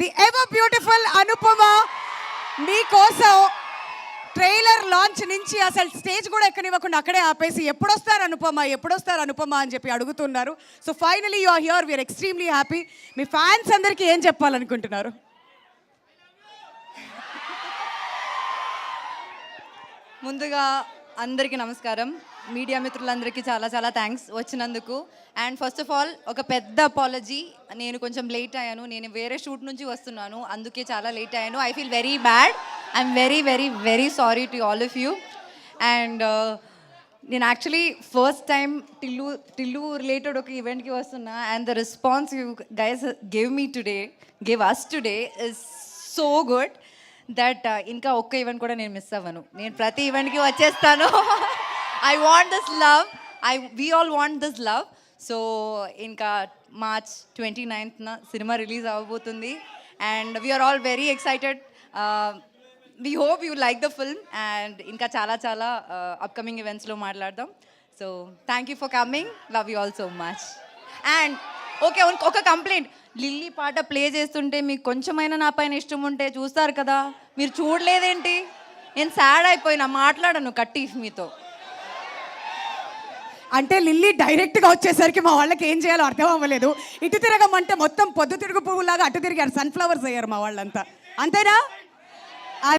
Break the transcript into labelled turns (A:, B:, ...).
A: The ever beautiful Anupama మీకోసం trailer launch నుంచి అసలు స్టేజ్ కూడా ఎక్కనివ్వకుండా అక్కడే ఆపేసి ఎప్పుడొస్తారు అనుపమ అని చెప్పి అడుగుతున్నారు. So finally you are here, we're extremely happy. మీ ఫ్యాన్స్ అందరికీ ఏం చెప్పాలనుకుంటున్నారు?
B: ముందుగా అందరికీ నమస్కారం. మీడియా మిత్రులందరికీ చాలా చాలా థ్యాంక్స్ వచ్చినందుకు. అండ్ ఫస్ట్ ఆఫ్ ఆల్ ఒక పెద్ద అపాలజీ, నేను కొంచెం లేట్ అయ్యాను. నేను వేరే షూట్ నుంచి వస్తున్నాను, అందుకే చాలా లేట్ అయ్యాను. I feel very bad. I'm very very very sorry to all of you. And నేను actually first time Tillu related ఒక ఈవెంట్కి వస్తున్నా. And the response you guys give us today is so good that ఇంకా ఒక్క event కూడా నేను miss అవ్వను. నేను ప్రతి ఈవెంట్కి వచ్చేస్తాను. I want this love, we all want this love. So ఇంకా మార్చ్ 29న సినిమా రిలీజ్ అవ్వబోతుంది. And we are all very excited. We hope you like the film. And ఇంకా చాలా చాలా అప్కమింగ్ ఈవెంట్స్లో మాట్లాడదాం. So thank you for coming, love you all so much. And okay, ఒక complaint, లిల్లీ పాట ప్లే చేస్తుంటే మీకు కొంచెమైనా నా పైన ఇష్టం ఉంటే చూస్తారు కదా, మీరు చూడలేదేంటి? నేను సాడ్ అయిపోయినా, మాట్లాడను కట్టి మీతో.
A: అంటే లిల్లీ డైరెక్ట్గా వచ్చేసరికి మా వాళ్ళకి ఏం చేయాలో అర్థం అవ్వలేదు. ఇటు తిరగమంటే మొత్తం పొద్దు తిరుగు పువ్వులాగా అటు తిరిగారు, సన్ఫ్లవర్స్ అయ్యారు మా వాళ్ళంతా. అంతేనా?